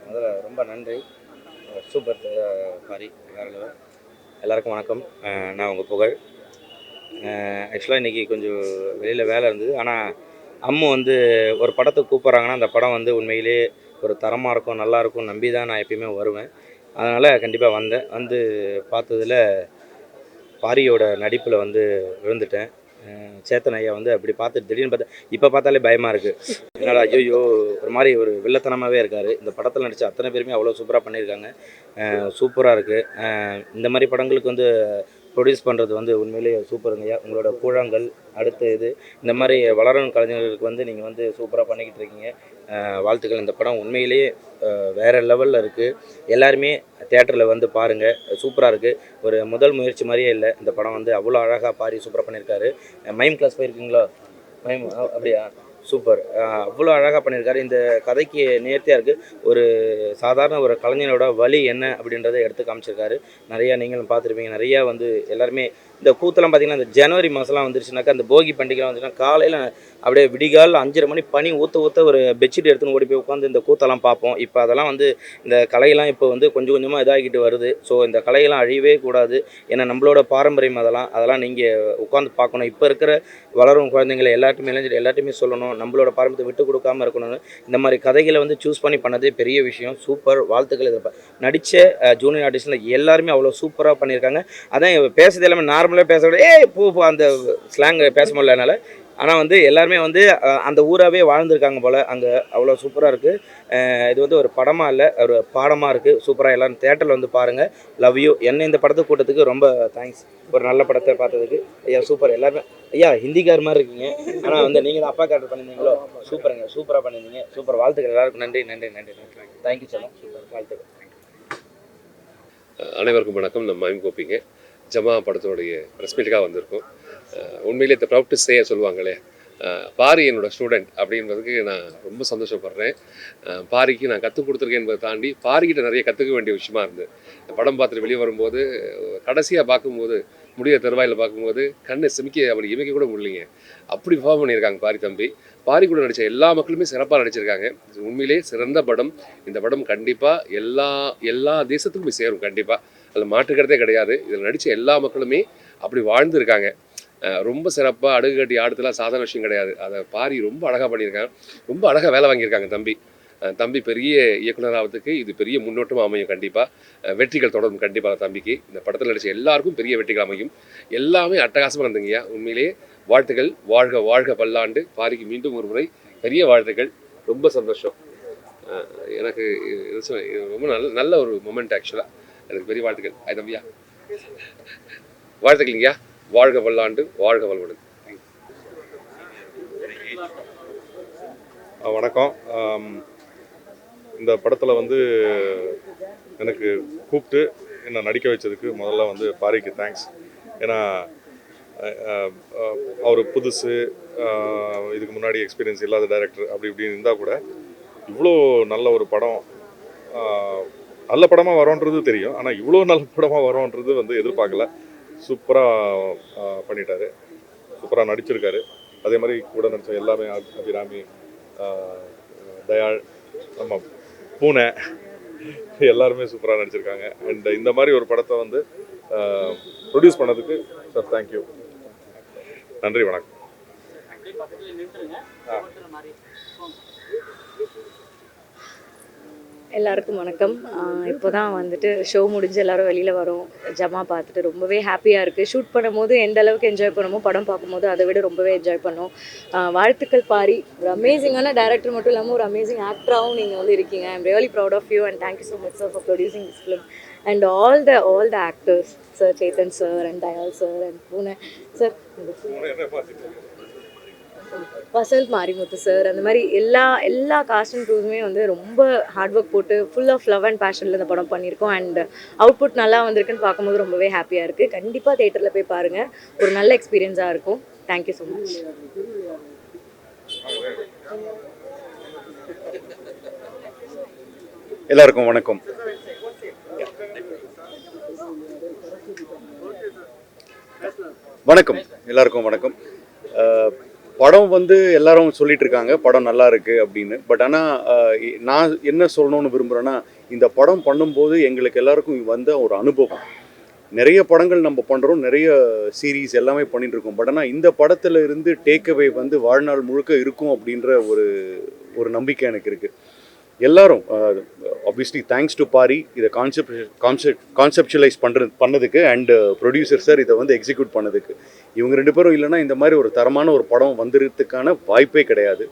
முதல்ல ரொம்ப நன்றி. சூப்பர் பாரி, வேறு லெவல். எல்லாருக்கும் வணக்கம். நான் உங்கள் புகழ். ஆக்சுவலாக இன்றைக்கி கொஞ்சம் வெளியில் வேலை இருந்தது. ஆனால் அம்மு வந்து ஒரு படத்தை கூப்பிட்றாங்கன்னா அந்த படம் வந்து உண்மையிலே ஒரு தரமாக இருக்கும், நல்லாயிருக்கும் நம்பி தான் நான் எப்பயுமே வருவேன். அதனால் கண்டிப்பாக வந்து பார்த்ததில் பாரியோட நடிப்பில் வந்து விழுந்துட்டேன். சேத்தன் ஐயா வந்து அப்படி பார்த்துட்டு திடீர்னு பார்த்தா இப்போ பார்த்தாலே பயமாக இருக்குது. என்னடா ஐயோ ஒரு மாதிரி ஒரு வில்லத்தனமாகவே இருக்கார். இந்த படத்தில் நடித்த அத்தனை பேருமே அவ்வளோ சூப்பராக பண்ணியிருக்காங்க. சூப்பராக இருக்குது. இந்த மாதிரி படங்களுக்கு வந்து ப்ரொடியூஸ் பண்ணுறது வந்து உண்மையிலேயே சூப்பருங்கய்யா. உங்களோட கூழாங்கல் அடுத்த இது இந்த மாதிரி வளரும் கலைஞர்களுக்கு வந்து நீங்கள் வந்து சூப்பராக பண்ணிக்கிட்டு இருக்கீங்க. வாழ்த்துக்கள். இந்த படம் உண்மையிலேயே வேறு லெவலில் இருக்குது. எல்லாருமே தியேட்டரில் வந்து பாருங்கள். சூப்பராக இருக்குது. ஒரு முதல் முயற்சி மாதிரியே இல்லை. இந்த படம் வந்து அவ்வளோ அழகாக பாரி சூப்பராக பண்ணியிருக்காரு. மைம் கிளாஸ் போயிருக்கீங்களா? மைம் அப்படியா? சூப்பர். அவ்வளோ அழகாக பண்ணியிருக்காரு. இந்த கதைக்கு நேர்த்தியாக இருக்குது. ஒரு சாதாரண ஒரு கலைஞனோட வலி என்ன அப்படின்றத எடுத்து காமிச்சிருக்காரு. நிறையா நீங்களும் பார்த்துருப்பீங்க. நிறையா வந்து எல்லாருமே இந்த கூத்தெல்லாம் பார்த்திங்கன்னா இந்த ஜனவரி மாதம்லாம் வந்துருச்சுனாக்கா அந்த போகி பண்டிகைலாம் வந்துச்சுன்னா காலையில் அப்படியே விடிகால் 5:30 மணி பனி ஊற்ற ஒரு பெட்ஷீட் எடுத்துன்னு ஓடி போய் உட்காந்து இந்த கூத்தெல்லாம் பார்ப்போம். இப்போ அதெல்லாம் வந்து இந்த கலையெல்லாம் இப்போ வந்து கொஞ்சம் கொஞ்சமாக இதாகிட்டு வருது. ஸோ இந்த கலையெல்லாம் அழியவே கூடாது. ஏன்னா நம்மளோட பாரம்பரியம் அதெல்லாம் நீங்கள் உட்காந்து பார்க்கணும். இப்போ இருக்கிற வளரும் குழந்தைங்களை எல்லாத்தையுமே சொல்லணும். நம்மளோட பாரம்பரியத்தை விட்டு கொடுக்காமல் இருக்கணும்னு இந்த மாதிரி கதைகளை வந்து சூஸ் பண்ணி பண்ணதே பெரிய விஷயம். சூப்பர். வாழ்த்துக்கள். இதை நடித்த ஜூனியர் ஆர்டிஸ்டில் எல்லாருமே அவ்வளோ சூப்பராக பண்ணியிருக்காங்க. அதான் பேசுறது எல்லாமே நார்மலாக பேசக்கூடாது. பூ அந்த ஸ்லாங் பேச முடியலனால ஆனால் வந்து எல்லாருமே வந்து அந்த ஊராகவே வாழ்ந்துருக்காங்க போல். அங்கே அவ்வளோ சூப்பராக இருக்குது. இது வந்து ஒரு படமாக இல்லை, ஒரு பாடமாக இருக்குது. சூப்பராக எல்லோரும் தேட்டரில் வந்து பாருங்கள். Love you. என்ன இந்த படத்தை கூட்டத்துக்கு ரொம்ப தேங்க்ஸ். ஒரு நல்ல படத்தை பார்த்ததுக்கு. ஐயா சூப்பர். எல்லாருமே ஐயா ஹிந்திக்கார் மாதிரி இருக்கீங்க. ஆனால் வந்து நீங்கள் தான் அப்பா கேரக்டர் பண்ணியிருந்தீங்களோ, சூப்பருங்க, சூப்பராக பண்ணியிருந்தீங்க. சூப்பர். வாழ்த்துக்கள் எல்லாருக்கும். நன்றி நன்றி நன்றி நன்றி. தேங்க்யூ சொல்லும். சூப்பர். வாழ்த்துக்கள். அனைவருக்கும் வணக்கம். நம்ம மைம் கோபிங்க. ஜமா படத்தினுடைய ப்ரெஸ் மீட்டுக்காக வந்திருக்கோம். உண்மையிலே இந்த ப்ரௌட் டு சே சொல்லுவாங்களே, பாரி என்னோடய ஸ்டூடெண்ட் அப்படின்றதுக்கு நான் ரொம்ப சந்தோஷப்படுறேன். பாரிக்கு நான் கற்றுக் கொடுத்துருக்கேன் என்பதை தாண்டி பாரிக்கிட்ட நிறைய கற்றுக்க வேண்டிய விஷயமா இருந்தது. இந்த படம் பார்த்துட்டு வெளியே வரும்போது கடைசியாக பார்க்கும்போது, முடிய தருவாயில் பார்க்கும்போது கண்ணை அப்படி இமைக்க கூட முடியலைங்க. அப்படி பர்ஃபார்ம் பண்ணியிருக்காங்க பாரி தம்பி. பாரி கூட நடித்த எல்லா மக்களுமே சிறப்பாக நடிச்சிருக்காங்க. உண்மையிலே சிறந்த படம். இந்த படம் கண்டிப்பாக எல்லா தேசத்துக்கும் போய் சேரும். கண்டிப்பாக அதில் மாற்றுக்கிறதே கிடையாது. இதில் நடித்த எல்லா மக்களுமே அப்படி வாழ்ந்துருக்காங்க. ரொம்ப சிறப்பாக அடுகு கட்டி ஆடுறதுலாம் சாதாரண விஷயம் கிடையாது. அதை பாரி ரொம்ப அழகாக பண்ணியிருக்காங்க. ரொம்ப அழகாக வேலை வாங்கியிருக்காங்க தம்பி பெரிய இயக்குனராகிறதுக்கு இது பெரிய முன்னோட்டமாக அமையும். கண்டிப்பாக வெற்றிகள் தொடரும். கண்டிப்பாக தம்பிக்கு இந்த படத்தில் நடித்த எல்லாருக்கும் பெரிய வெற்றிகள் அமையும். எல்லாமே அட்டகாசமாக இருந்துங்கய்யா. உண்மையிலேயே வாழ்த்துக்கள். வாழ்க வாழ்க பல்லாண்டு. பாரிக்கு மீண்டும் ஒரு முறை பெரிய வாழ்த்துக்கள். ரொம்ப சந்தோஷம். எனக்கு ரொம்ப நல்ல ஒரு மொமெண்ட். ஆக்சுவலாக எனக்கு பெரிய வாழ்த்துக்கள். தம்பியா வாழ்த்துக்கள்ங்கய்யா. வாழ்க பல்லாண்டு. வாழ்க வளமுடன். வணக்கம். இந்த படத்தில் வந்து எனக்கு கூப்பிட்டு என்னை நடிக்க வச்சதுக்கு முதல்ல வந்து பாரிக்கு தேங்க்ஸ். ஏன்னா அவர் புதுசு, இதுக்கு முன்னாடி எக்ஸ்பீரியன்ஸ் இல்லாத டைரக்டர் அப்படி இப்படின்னு இருந்தால் கூட இவ்வளோ நல்ல ஒரு படம், நல்ல படமாக வரோன்றது தெரியும். ஆனால் இவ்வளோ நல்ல படமாக வரோன்றது வந்து எதிர்பார்க்கல. சூப்பராக பண்ணிட்டாரு, சூப்பராக நடிச்சிருக்காரு. அதே மாதிரி கூட நடித்த எல்லாமே அபிராமி, தயாள், நம்ம பூனை எல்லாருமே சூப்பராக நடிச்சிருக்காங்க. அண்ட் இந்த மாதிரி ஒரு படத்தை வந்து ப்ரொடியூஸ் பண்ணதுக்கு சார் தேங்க்யூ. நன்றி, வணக்கம். எல்லாருக்கும் வணக்கம். இப்போ தான் வந்துட்டு ஷோ முடிஞ்சு எல்லோரும் வெளியில் வரோம். ஜமா பார்த்துட்டு ரொம்பவே ஹாப்பியாக இருக்குது. ஷூட் பண்ணும்போது எந்த அளவுக்கு என்ஜாய் பண்ணுமோ, படம் பார்க்கும்போது அதை விட ரொம்பவே என்ஜாய் பண்ணோம். வாழ்த்துக்கள் பாரி. ஒரு அமேசிங்கான டேரக்டர் மட்டும் இல்லாமல் ஒரு அமேசிங் ஆக்டராகவும் நீங்கள் வந்து இருக்கீங்க. I am really proud of you and thank you so much sir for producing this film and all the actors sir, Chetan sir and Dayal sir and Poonai sir, Vasanth Marimuthu sir, அந்த மாதிரி எல்லா காஸ்ட் அண்ட் க்ரூஸுமே வந்து ரொம்ப ஹார்ட் ஒர்க் போட்டு ஃபுல் ஆஃப் லவ் அண்ட் பேஷனில் இந்த படம் பண்ணியிருக்கோம். அண்ட் அவுட்புட் நல்லா வந்திருக்குன்னு பார்க்கும்போது ரொம்பவே ஹாப்பியாக இருக்குது. கண்டிப்பாக தேட்டரில் போய் பாருங்கள். ஒரு நல்ல எக்ஸ்பீரியன்ஸாக இருக்கும். Thank you so much. எல்லாருக்கும் வணக்கம். எல்லாருக்கும் வணக்கம். படம் வந்து எல்லாரும் சொல்லிட்டு இருக்காங்க படம் நல்லா இருக்கு அப்படின்னு. பட் ஆனால் நான் என்ன சொல்லணும்னு விரும்புகிறேன்னா, இந்த படம் பண்ணும்போது எங்களுக்கு எல்லாருக்கும் வந்த ஒரு அனுபவம். நிறைய படங்கள் நம்ம பண்ணுறோம், நிறைய சீரீஸ் எல்லாமே பண்ணிட்டு இருக்கோம். பட் ஆனால் இந்த படத்தில் இருந்து டேக்அவே வந்து வாழ்நாள் முழுக்க இருக்கும் அப்படின்ற ஒரு நம்பிக்கை எனக்கு இருக்குது. எல்லாரும் ஆப்வியஸ்லி தேங்க்ஸ் டு பாரி இதை கான்செப்டுவலைஸ் பண்ணதுக்கு அண்ட் ப்ரொடியூசர் சார் இதை வந்து எக்ஸிக்யூட் பண்ணதுக்கு. இவங்க ரெண்டு பேரும் இல்லைன்னா இந்த மாதிரி ஒரு தரமான ஒரு படம் வந்துடுறதுக்கான வாய்ப்பே கிடையாது.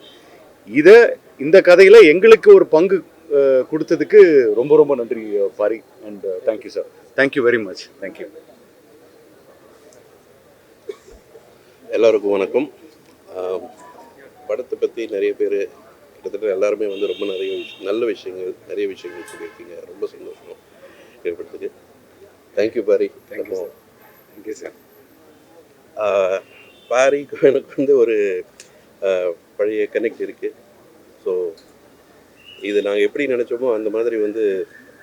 இந்த கதையில் எங்களுக்கு ஒரு பங்கு கொடுத்ததுக்கு ரொம்ப ரொம்ப நன்றி Pari and thank you sir. Thank you very much. Thank you. எல்லாருக்கும் வணக்கம். படத்தை பற்றி நிறைய பேர் கிட்டத்தட்ட எல்லாருமே வந்து ரொம்ப நல்ல விஷயங்கள் சொல்லியிருக்கீங்க. ரொம்ப சந்தோஷம் ஏற்படுத்துது. தேங்க்யூ பாரி. Thank you sir. பாரிக்கு எனக்கு வந்து ஒரு பழைய கனெக்ட் இருக்குது. ஸோ இது நாங்கள் எப்படி நினச்சோமோ அந்த மாதிரி வந்து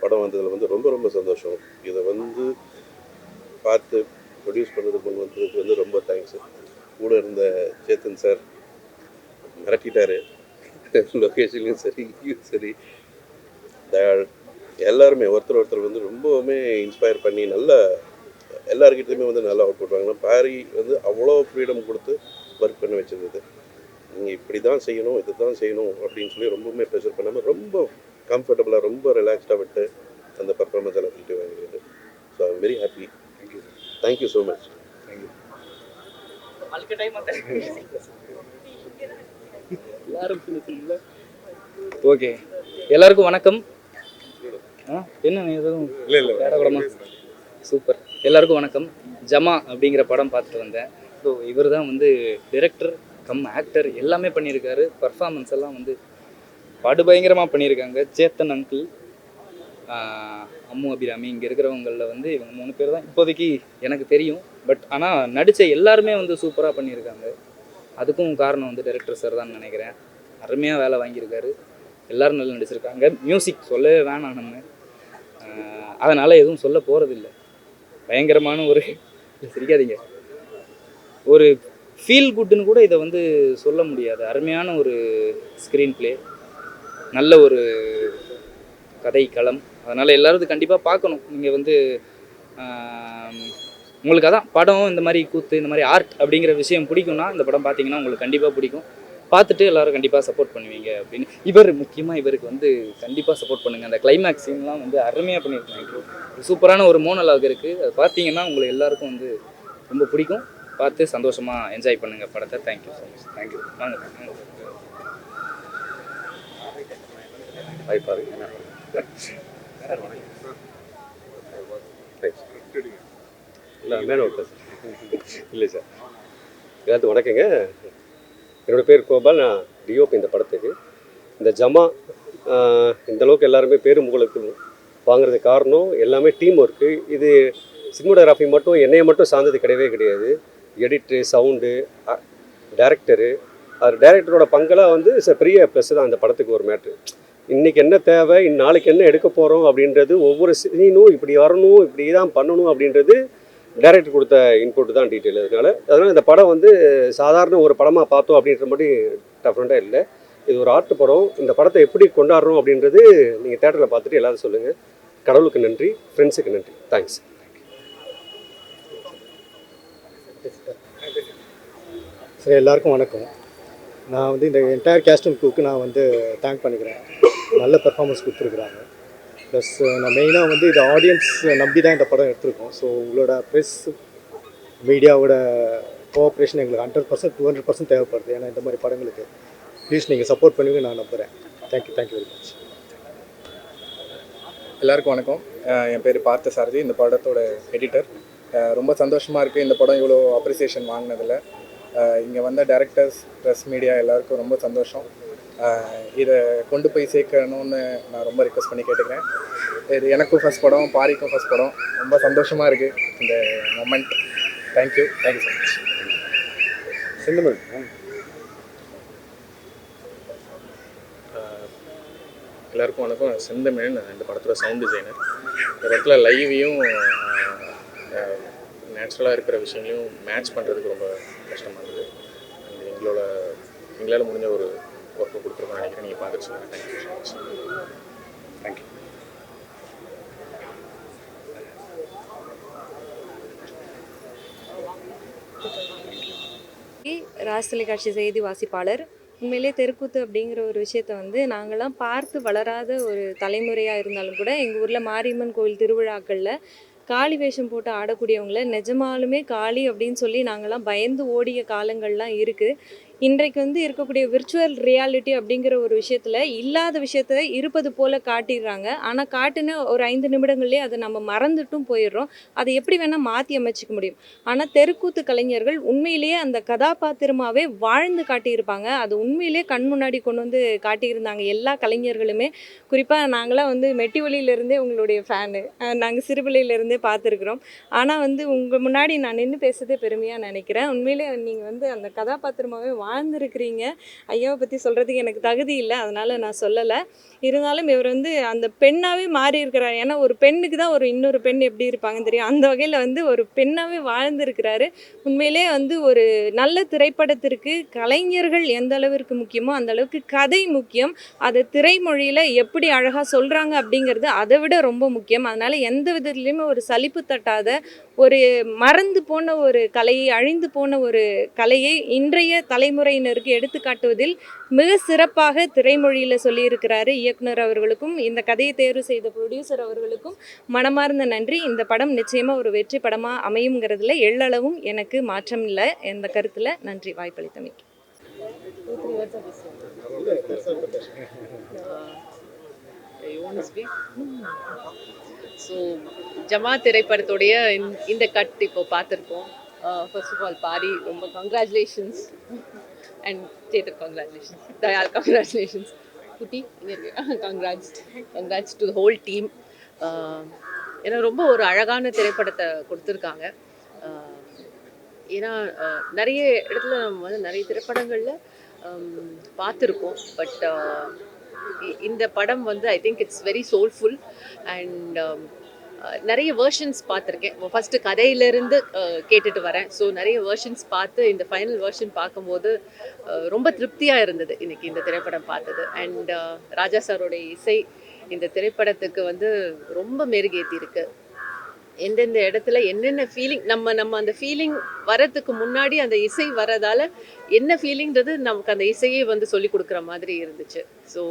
படம் வந்ததில் வந்து ரொம்ப ரொம்ப சந்தோஷம். இதை வந்து பார்த்து ப்ரொடியூஸ் பண்ணுறதுக்கு கொண்டு வந்ததுக்கு வந்து ரொம்ப தேங்க்ஸு. கூட இருந்த சேத்தன் சார் மிரட்டிட்டார். லொக்கேஷன்லையும் சரி தயாள் எல்லாருமே ஒருத்தர் வந்து ரொம்பவுமே இன்ஸ்பயர் பண்ணி நல்லா எல்லாருக்கிட்டையுமே வந்து நல்லா அவுட் போட்டுவாங்க. பாரி வந்து அவ்வளோ ஃப்ரீடம் கொடுத்து ஒர்க் பண்ண வச்சிருந்தது. நீங்கள் இப்படி தான் செய்யணும், இது தான் செய்யணும் அப்படின்னு சொல்லி ரொம்பவுமே ப்ரெஷர் பண்ணாமல் ரொம்ப கம்ஃபர்டபுளாக ரொம்ப ரிலாக்ஸ்டாக விட்டு அந்த பர்ஃபார்மன்ஸ் எல்லாம் பண்ணிட்டு வாங்கிடுது. So I am very happy. Thank you so much. Thank you. Okay, எல்லாருக்கும் வணக்கம். என்ன எதுவும் கூடமா? சூப்பர். எல்லாருக்கும் வணக்கம். ஜமா அப்படிங்கிற படம் பார்த்துட்டு வந்தேன். ஸோ இவர் தான் வந்து டிரெக்டர் கம் ஆக்டர் எல்லாமே பண்ணியிருக்காரு. பர்ஃபார்மன்ஸ் எல்லாம் வந்து படுபயங்கரமாக பண்ணியிருக்காங்க. சேத்தன் அங்கிள், அம்மு அபிராமி, இங்கே இருக்கிறவங்களில் வந்து இவங்க 3 பேர் தான் இப்போதைக்கு எனக்கு தெரியும். பட் ஆனால் நடித்த எல்லாருமே வந்து சூப்பராக பண்ணியிருக்காங்க. அதுக்கும் காரணம் வந்து டைரக்டர் சார் தான் நினைக்கிறேன். அருமையாக வேலை வாங்கியிருக்காரு. எல்லோரும் நல்லா நடிச்சிருக்காங்க. மியூசிக் சொல்லவே வேணாம் நம்ம, அதனால் எதுவும் சொல்ல போகிறதில்ல. பயங்கரமான ஒரு சிரிக்காதீங்க, ஒரு ஃபீல் குட்டுன்னு கூட இதை வந்து சொல்ல முடியாது. அருமையான ஒரு ஸ்க்ரீன் ப்ளே, நல்ல ஒரு கதை களம். அதனால் எல்லோரும் இது கண்டிப்பாக பார்க்கணும். நீங்கள் வந்து உங்களுக்கு அதான் படம் இந்த மாதிரி கூத்து இந்த மாதிரி ஆர்ட் அப்படிங்கிற விஷயம் பிடிக்கும்னா இந்த படம் பார்த்தீங்கன்னா உங்களுக்கு கண்டிப்பாக பிடிக்கும். பார்த்துட்டு எல்லோரும் கண்டிப்பாக சப்போர்ட் பண்ணுவீங்க அப்படின்னு. முக்கியமாக இவருக்கு வந்து கண்டிப்பாக சப்போர்ட் பண்ணுங்கள். அந்த கிளைமேக்ஸ் சீன்லாம் வந்து அருமையாக பண்ணியிருக்காங்க. சூப்பரான ஒரு மோனலாக் இருக்குது. அது பார்த்தீங்கன்னா உங்களுக்கு எல்லாருக்கும் வந்து ரொம்ப பிடிக்கும். பார்த்து சந்தோஷமாக என்ஜாய் பண்ணுங்கள் படத்தை. Thank you so much. தேங்க்யூ. வாங்க இல்லை சார், எல்லாத்துக்கும் வணக்கங்க. என்னோடய பேர் கோபால். நான் டிஓபி இந்த படத்துக்கு. இந்த ஜமா இந்தளவுக்கு எல்லாருமே பேரும் உங்களுக்கு வாங்குறதுக்கு காரணம் எல்லாமே டீம் ஒர்க்கு. இது சினிமோட்டோகிராஃபி மட்டும் என்னையை மட்டும் சார்ந்தது கிடையவே கிடையாது. எடிட்ரு, சவுண்டு, டேரக்டரு, அது டேரக்டரோட பங்கெல்லாம் வந்து பெரிய ப்ளஸ் தான் அந்த படத்துக்கு ஒரு மேட்ரு. இன்றைக்கி என்ன தேவை, நாளைக்கு என்ன எடுக்க போகிறோம் அப்படின்றது, ஒவ்வொரு சீனும் இப்படி வரணும், இப்படி தான் பண்ணணும் அப்படின்றது டைரக்டர் கொடுத்த இன்புட் தான் டீட்டெயில். அதனால் இந்த படம் வந்து சாதாரண ஒரு படமாக பார்த்தோம் அப்படின்ற மாதிரி டஃப்ரெண்ட்டாக இல்லை. இது ஒரு ஆர்ட் படம். இந்த படத்தை எப்படி கொண்டாடுறோம் அப்படின்றது நீங்கள் தேட்டரில் பார்த்துட்டு எல்லோரும் சொல்லுங்கள். கடவுளுக்கு நன்றி, ஃப்ரெண்ட்ஸுக்கு நன்றி. தேங்க்ஸ். சரி, எல்லாருக்கும் வணக்கம். நான் வந்து இந்த என்டையர் கேஸ்ட் அண்ட் க்ரூக்கு நான் வந்து தேங்க் பண்ணிக்கிறேன். நல்ல பெர்ஃபார்மன்ஸ் கொடுத்துருக்குறாங்க. ப்ளஸ் நான் மெயினாக வந்து இது ஆடியன்ஸ் நம்பி தான் இந்த படம் எடுத்திருக்கோம். ஸோ உங்களோட ப்ரெஸ் மீடியாவோட கோஆப்ரேஷன் எங்களுக்கு 100% 200% தேவைப்படுது. ஏன்னா இந்த மாதிரி படங்களுக்கு ப்ளீஸ் நீங்கள் சப்போர்ட் பண்ணுவீங்க நான் நம்புகிறேன். Thank you very much. எல்லாருக்கும் வணக்கம். என் பேர் பார்த்த சாரதி, இந்த படத்தோட எடிட்டர். ரொம்ப சந்தோஷமாக இருக்குது இந்த படம் இவ்வளோ அப்ரிசியேஷன் வாங்கினதில். இங்கே வந்த டைரக்டர்ஸ், ப்ரெஸ் மீடியா எல்லாருக்கும் ரொம்ப சந்தோஷம். இதை கொண்டு போய் சேர்க்கணும்னு நான் ரொம்ப ரிக்வெஸ்ட் பண்ணி கேட்டுக்கிறேன். இது எனக்கும் ஃபஸ்ட் படம், பாரிக்கும் ஃபஸ்ட் படம். ரொம்ப சந்தோஷமாக இருக்குது இந்த மொமெண்ட். Thank you so much. செந்தமிழ். எல்லாருக்கும் வணக்கம். செந்தமிழ், இந்த படத்தோட சவுண்ட் டிசைனர். இந்த படத்தில் லைவையும் நேச்சுரலாக இருக்கிற விஷயங்களையும் மேட்ச் பண்ணுறதுக்கு ரொம்ப கஷ்டமாக இருக்குது. எங்களால் முடிஞ்ச ஒரு ஒர்க்கு கொடுத்துருக்கோம்னு நினைக்கிறேன். நீங்கள் பார்த்துட்டு சொல்லுங்கள். Thank you so much. Thank you. Raj தொலைக்காட்சி செய்தி வாசிப்பாளர். உண்மையிலே தெருக்கூத்து அப்படிங்கிற ஒரு விஷயத்த வந்து நாங்கள்லாம் பார்த்து வளராத ஒரு தலைமுறையாக இருந்தாலும் கூட எங்கள் ஊரில் மாரியம்மன் கோவில் திருவிழாக்களில் காளி வேஷம் போட்டு ஆடக்கூடியவங்கள நிஜமாலுமே காளி அப்படின்னு சொல்லி நாங்கள்லாம் பயந்து ஓடிய காலங்கள்லாம் இருக்குது. இன்றைக்கு வந்து இருக்கக்கூடிய விர்ச்சுவல் ரியாலிட்டி அப்படிங்கிற ஒரு விஷயத்தில் இல்லாத விஷயத்த இருப்பது போல் காட்டிடுறாங்க. ஆனால் காட்டுன்னு ஒரு 5 நிமிடங்கள்லேயே அதை நம்ம மறந்துட்டும் போயிடுறோம். அதை எப்படி வேணால் மாற்றி அமைச்சிக்க முடியும். ஆனால் தெருக்கூத்து கலைஞர்கள் உண்மையிலேயே அந்த கதாபாத்திரமாகவே வாழ்ந்து காட்டியிருப்பாங்க. அது உண்மையிலேயே கண் முன்னாடி கொண்டு வந்து காட்டியிருந்தாங்க எல்லா கலைஞர்களுமே. குறிப்பாக நாங்களாம் வந்து மெட்டி ஒலியிலேருந்தே உங்களுடைய ஃபேனு, நாங்கள் சிறுபிள்ளையிலேருந்தே பார்த்துருக்குறோம். ஆனால் வந்து உங்கள் முன்னாடி நான் நின்று பேசுறதே பெருமையாக நினைக்கிறேன். உண்மையிலே நீங்கள் வந்து அந்த கதாபாத்திரமாகவே வாழ்ந்துருக்கிறீங்க. ஐயாவை பற்றி சொல்கிறதுக்கு எனக்கு தகுதி இல்லை, அதனால் நான் சொல்லலை. இருந்தாலும் இவர் வந்து அந்த பெண்ணாகவே மாறி இருக்கிறார். ஏன்னா ஒரு பெண்ணுக்கு தான் ஒரு இன்னொரு பெண் எப்படி இருப்பாங்கன்னு தெரியும். அந்த வகையில் வந்து ஒரு பெண்ணாகவே வாழ்ந்துருக்கிறாரு. உண்மையிலே வந்து ஒரு நல்ல திரைப்படத்திற்கு கலைஞர்கள் எந்த அளவிற்கு முக்கியமோ அந்த அளவுக்கு கதை முக்கியம். அதை திரைமொழியில் எப்படி அழகாக சொல்கிறாங்க அப்படிங்கிறது அதை விட ரொம்ப முக்கியம். அதனால் எந்த விதத்துலேயுமே ஒரு சலிப்பு தட்டாத, ஒரு மறந்து போன ஒரு கலையை, அழிந்து போன ஒரு கலையை இன்றைய தலைமுறையினருக்கு எடுத்துக்காட்டுவதில் மிக சிறப்பாக திரைமொழியில் சொல்லியிருக்கிறாரு இயக்குனர் அவர்களுக்கும் இந்த கதையை தேர்வு செய்த ப்ரொடியூசர் அவர்களுக்கும் மனமார்ந்த நன்றி. இந்த படம் நிச்சயமாக ஒரு வெற்றி படமாக அமையுங்கிறதுல எள்ளளவும் எனக்கு மாற்றம் இல்லை இந்த கருத்தில். நன்றி வாய்ப்பளித்தமைக்கு. ஸோ ஜமா திரைப்படத்துடைய இந்த கட் இப்போ பார்த்துருக்கோம். ஃபர்ஸ்ட் ஆஃப் ஆல் பாரி ரொம்ப congratulations and Sethar congratulations, Dayal congratulations, குட்டி இங்கே இருக்கு கங்க்ராட்ஸ் டு ஹோல் டீம். ஏன்னா ரொம்ப ஒரு அழகான திரைப்படத்தை கொடுத்துருக்காங்க. ஏன்னா நிறைய இடத்துல நம்ம வந்து நிறைய திரைப்படங்களில் பார்த்துருக்கோம். பட் இந்த படம் வந்து I think it's very soulful and நிறைய வேர்ஷன்ஸ் பார்த்துருக்கேன். ஃபஸ்ட்டு கதையிலேருந்து கேட்டுட்டு வரேன். ஸோ நிறைய வேர்ஷன்ஸ் பார்த்து இந்த ஃபைனல் வேர்ஷன் பார்க்கும்போது ரொம்ப திருப்தியாக இருந்தது இன்றைக்கி இந்த திரைப்படம் பார்த்தது. அண்ட் ராஜா சாரோடைய இசை இந்த திரைப்படத்துக்கு வந்து ரொம்ப மெருகேற்றி இருக்கு. எந்தெந்த இடத்துல என்னென்ன ஃபீலிங் நம்ம அந்த ஃபீலிங் வரத்துக்கு முன்னாடி அந்த இசை வரதால என்ன ஃபீலிங்கிறது நமக்கு அந்த இசையே வந்து சொல்லி கொடுக்குற மாதிரி இருந்துச்சு. ஸோ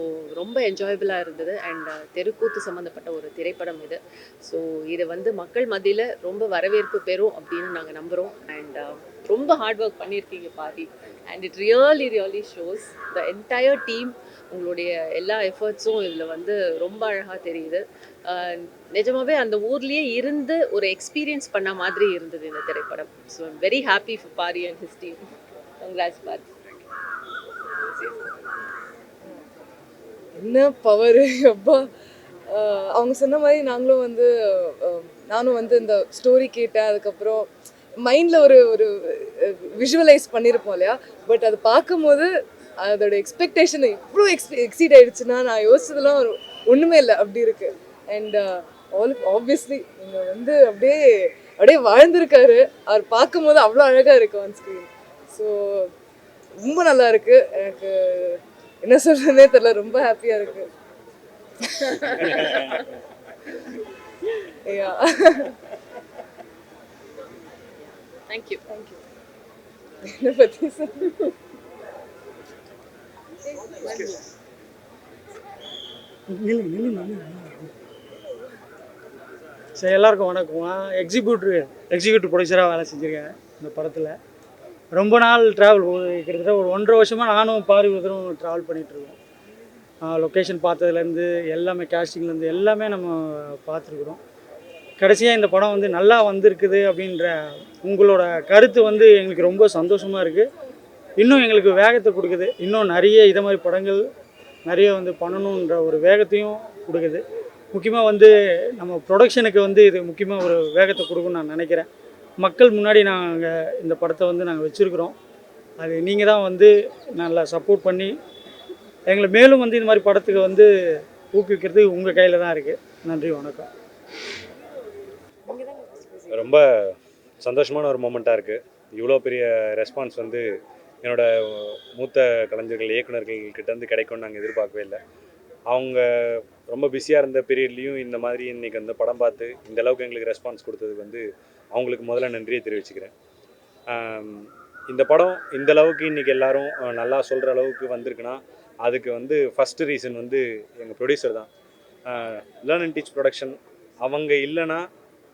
ரொம்ப என்ஜாயபிளாக இருந்தது. அண்ட் தெருக்கூத்து சம்மந்தப்பட்ட ஒரு திரைப்படம் இது. ஸோ இது வந்து மக்கள் மத்தியில் ரொம்ப வரவேற்பு பெறும் அப்படின்னு நாங்கள் நம்புகிறோம். அண்ட் ரொம்ப ஹார்ட் ஒர்க் பண்ணியிருக்கீங்க பாதி. And it really shows the entire team. உங்களுடைய எல்லா எஃபர்ட்ஸும் இதில் வந்து ரொம்ப அழகாக தெரியுது. நிஜமாவே அந்த ஊர்லேயே இருந்து ஒரு எக்ஸ்பீரியன்ஸ் பண்ண மாதிரி இருந்தது இந்த திரைப்படம். So I'm very happy for Pari and his team. Congrats Pari. என்ன பவர் அப்பா! அவங்க சொன்ன மாதிரி நாங்களும் வந்து நானும் வந்து இந்த ஸ்டோரி கேட்டேன். அதுக்கப்புறம் மைண்டில் ஒரு விஷுவலைஸ் பண்ணியிருப்போம் இல்லையா? பட் அது பார்க்கும்போது அதோட எக்ஸ்பெக்டேஷன் இவ்வளோ எக்ஸீட் ஆகிடுச்சுன்னா நான் யோசிச்சதெல்லாம் ஒன்றுமே இல்லை, அப்படி இருக்குது. அண்ட் ஆப்வியஸ்லி நீங்கள் வந்து அப்படியே வாழ்ந்திருக்காரு. அவர் பார்க்கும்போது அவ்வளோ அழகாக இருக்குது ஆன் ஸ்க்ரீன். ஸோ ரொம்ப நல்லா இருக்குது. எனக்கு என்ன சொல்கிறதுனே தெரியல, ரொம்ப ஹாப்பியாக இருக்குது. தேங்க்யூ. என்னை பற்றி சரி, எல்லாருக்கும் வணக்கம். எக்ஸிக்யூட்டிவ் ப்ரொடியூசராக வேலை செஞ்சுருக்கேன் இந்த படத்தில். ரொம்ப நாள் ட்ராவல், கிட்டத்தட்ட ஒரு 1.5 வருஷமாக நானும் பாரி விதரும் ட்ராவல் பண்ணிகிட்ருக்கோம். லொக்கேஷன் பார்த்ததுலேருந்து எல்லாமே, கேஸ்டிங்லேருந்து எல்லாமே நம்ம பார்த்துருக்குறோம். கடைசியாக இந்த படம் வந்து நல்லா வந்திருக்குது அப்படின்ற உங்களோட கருத்து வந்து எங்களுக்கு ரொம்ப சந்தோஷமாக இருக்குது. இன்னும் எங்களுக்கு வேகத்தை கொடுக்குது. இன்னும் நிறைய இதை மாதிரி படங்கள் நிறைய வந்து பண்ணணுன்ற ஒரு வேகத்தையும் கொடுக்குது. முக்கியமாக வந்து நம்ம ப்ரொடக்ஷனுக்கு வந்து இது முக்கியமாக ஒரு வேகத்தை கொடுக்குன்னு நான் நினைக்கிறேன். மக்கள் முன்னாடி நாங்கள் இந்த படத்தை வந்து நாங்கள் வச்சுருக்குறோம். அது நீங்கள் தான் வந்து நல்லா சப்போர்ட் பண்ணி எங்களை மேலும் வந்து இந்த மாதிரி படத்துக்கு வந்து ஊக்குவிக்கிறது உங்கள் கையில் தான் இருக்குது. நன்றி, வணக்கம். ரொம்ப சந்தோஷமான ஒரு மூமெண்ட்டாக இருக்குது. இவ்வளோ பெரிய ரெஸ்பான்ஸ் வந்து என்னோட மூத்த கலைஞர்கள், இயக்குநர்கள்கிட்டேருந்து கிடைக்கும்னு நாங்கள் எதிர்பார்க்கவே இல்லை. அவங்க ரொம்ப பிஸியாக இருந்த பீரியட்லேயும் இந்த மாதிரி இன்றைக்கி அந்த படம் பார்த்து இந்த அளவுக்கு எங்களுக்கு ரெஸ்பான்ஸ் கொடுத்ததுக்கு வந்து அவங்களுக்கு முதல்ல நன்றியை தெரிவிச்சுக்கிறேன். இந்த படம் இந்த அளவுக்கு இன்றைக்கி எல்லோரும் நல்லா சொல்கிற அளவுக்கு வந்திருக்குன்னா அதுக்கு வந்து ஃபஸ்ட்டு ரீசன் வந்து எங்கள் ப்ரொடியூசர் தான். லேர்ன் அண்ட் டீச் ப்ரொடக்ஷன் அவங்க இல்லைன்னா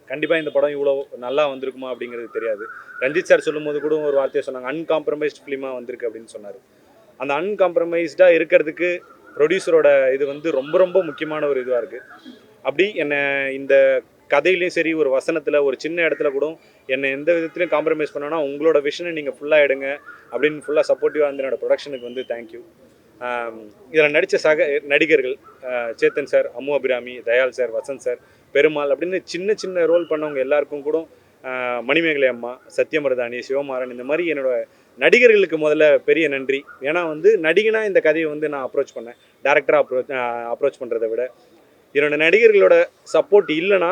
கண்டிப்பாக இந்த படம் இவ்வளோ நல்லா வந்திருக்குமா அப்படிங்கிறது தெரியாது. ரஞ்சித் சார் சொல்லும்போது கூட ஒரு வார்த்தையை சொன்னாங்க, அன்காம்ப்ரமைஸ்ட் ஃபிலிமாக வந்திருக்கு அப்படின்னு சொன்னார். அந்த அன்காம்ப்ரமைஸ்டாக இருக்கிறதுக்கு ப்ரொடியூசரோட இது வந்து ரொம்ப ரொம்ப முக்கியமான ஒரு இதுவாக இருக்குது. அப்படி என்னை இந்த கதையிலையும் சரி, ஒரு வசனத்தில் ஒரு சின்ன இடத்துல கூட என்னை எந்த விதத்துலையும் காம்ப்ரமைஸ் பண்ணோன்னா உங்களோட விஷனை நீங்கள் ஃபுல்லாக எடுங்க அப்படின்னு ஃபுல்லாக சப்போர்ட்டிவாக இருந்த என்னோடய ப்ரொடக்ஷனுக்கு வந்து தேங்க்யூ. இதில் நடித்த நடிகர்கள் Chetan sir, Ammu Abhirami, Dayal sir, Vasanth sir, Perumal அப்படின்னு சின்ன சின்ன ரோல் பண்ணவங்க எல்லாருக்கும் கூட, மணிமேகலை அம்மா, சத்யமருதாணி, சிவமாறன், இந்த மாதிரி என்னோடய நடிகர்களுக்கு முதல்ல பெரிய நன்றி. ஏன்னா வந்து நடிகனாக இந்த கதையை வந்து நான் அப்ரோச் பண்ணேன். டேரக்டராக அப்ரோச் பண்ணுறதை விட என்னோடய நடிகர்களோட சப்போர்ட் இல்லைனா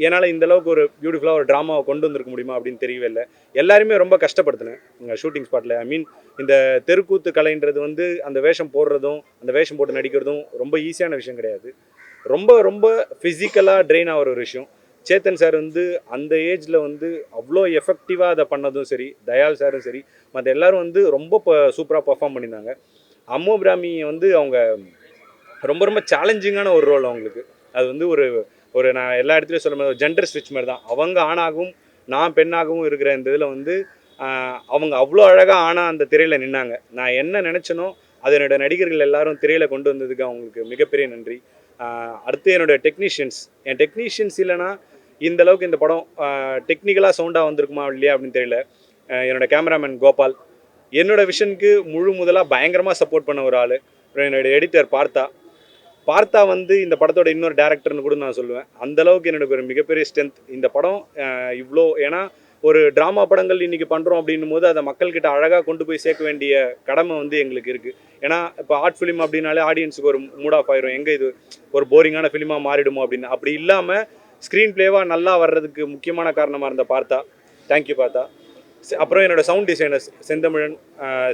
என்னால் இந்தளவுக்கு ஒரு பியூட்டிஃபுல்லாக ஒரு ட்ராமாவை கொண்டு வந்திருக்க முடியுமா அப்படின்னு தெரியவே இல்லை. எல்லாருமே ரொம்ப கஷ்டப்படுத்தினேன் இங்கே ஷூட்டிங் ஸ்பாட்டில். ஐ மீன் இந்த தெருக்கூத்து கலைன்றது வந்து அந்த வேஷம் போடுறதும் அந்த வேஷம் போட்டு நடிக்கிறதும் ரொம்ப ஈஸியான விஷயம் கிடையாது. ரொம்ப ரொம்ப ஃபிசிக்கலாக ட்ரெயின் ஆகிற ஒரு விஷயம். சேத்தன் சார் வந்து அந்த ஏஜில் வந்து அவ்வளோ எஃபெக்டிவாக அதை பண்ணதும் சரி, தயால் சாரும் சரி, மற்ற எல்லோரும் வந்து ரொம்ப சூப்பராக பர்ஃபார்ம் பண்ணியிருந்தாங்க. அம்மு அபிராமி வந்து அவங்க ரொம்ப ரொம்ப சேலஞ்சிங்கான ஒரு ரோல் அவங்களுக்கு. அது வந்து ஒரு நான் எல்லா இடத்துலையும் சொல்ல மாதிரி ஒரு ஜெண்டர் ஸ்விட்ச் மாதிரி தான். அவங்க ஆணாகவும் நான் பெண்ணாகவும் இருக்கிற இந்த இதில் வந்து அவங்க அவ்வளோ அழகாக ஆனால் அந்த திரையில் நின்னாங்க. நான் என்ன நினச்சனோ அது என்னோட நடிகர்கள் எல்லாரும் திரையில் கொண்டு வந்ததுக்கு அவங்களுக்கு மிகப்பெரிய நன்றி. அடுத்து என்னோட என் டெக்னீஷியன்ஸ் இல்லைன்னா இந்த அளவுக்கு இந்த படம் டெக்னிக்கலாக சவுண்டாக வந்திருக்குமா இல்லையா அப்படின்னு தெரியல. என்னோட கேமராமேன் கோபால், என்னோட விஷனுக்கு முதலாக பயங்கரமாக சப்போர்ட் பண்ண ஒரு ஆள். அப்புறம் என்னோட எடிட்டர் பார்த்தா வந்து இந்த படத்தோட இன்னொரு டேரக்டர்னு கூட நான் சொல்லுவேன். அந்தளவுக்கு என்னோட ஒரு மிகப்பெரிய ஸ்ட்ரென்த் இந்த படம். இவ்வளோ ஏன்னா ஒரு ட்ராமா படங்கள் இன்றைக்கி பண்ணுறோம் அப்படின்னும் போது அதை மக்கள்கிட்ட அழகாக கொண்டு போய் சேர்க்க வேண்டிய கடமை வந்து எங்களுக்கு இருக்குது. ஏன்னா இப்போ ஆர்ட் ஃபிலிம் அப்படின்னாலே ஆடியன்ஸுக்கு ஒரு மூட் ஆஃப் ஆயிரும், எங்கே இது ஒரு போரிங்கான ஃபிலிமாக மாறிடுமோ அப்படின்னு. அப்படி இல்லாமல் ஸ்க்ரீன் பிளேவாக நல்லா வர்றதுக்கு முக்கியமான காரணமாக இருந்த பார்த்தா. தேங்க்யூ பார்த்தா. அப்புறம் என்னோடய சவுண்ட் டிசைனர்ஸ் செந்தமிழன்,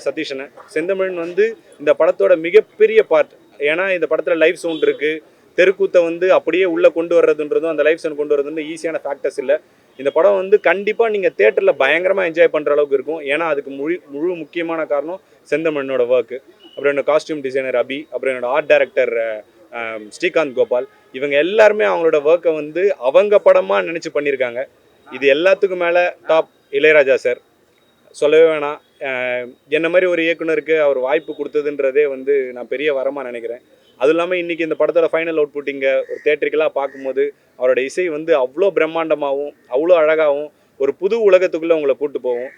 சதீஷன். செந்தமிழன் வந்து இந்த படத்தோட மிகப்பெரிய பார்ட். ஏன்னா இந்த படத்தில் லைவ் சவுண்ட் இருக்குது. தெருக்கூத்தை வந்து அப்படியே உள்ளே கொண்டு வர்றதுன்றதும் அந்த லைவ் சவுண்ட் கொண்டு வர்றதுன்னு ஈஸியான ஃபேக்டர்ஸ் இல்லை. இந்த படம் வந்து கண்டிப்பாக நீங்கள் தேட்டரில் பயங்கரமாக என்ஜாய் பண்ணுற அளவுக்கு இருக்கும். ஏன்னா அதுக்கு முழு முக்கியமான காரணம் செந்தமிழனோட ஒர்க்கு. அப்புறம் என்னோட காஸ்டியூம் டிசைனர் அபி, அப்புறம் என்னோட ஆர்ட் டைரக்டர் ஸ்ரீகாந்த் கோபால். இவங்க எல்லாருமே அவங்களோட ஒர்க்கை வந்து அவங்க படமாக நினச்சி பண்ணியிருக்காங்க. இது எல்லாத்துக்கும் மேலே டாப் இளையராஜா சார், சொல்லவே வேணாம். என்ன மாதிரி ஒரு இயக்குனருக்கு அவர் வாய்ப்பு கொடுத்ததுன்றதே வந்து நான் பெரிய வரமாக நினைக்கிறேன். அதுவும் இல்லாமல் இன்றைக்கி இந்த படத்தோட ஃபைனல் அவுட்புட் இங்கே ஒரு தேட்டரிக்கலாக பார்க்கும்போது அவரோட இசை வந்து அவ்வளோ பிரம்மாண்டமாகவும் அவ்வளோ அழகாகவும் ஒரு புது உலகத்துக்குள்ளே உங்களை கூப்பிட்டு போகும்.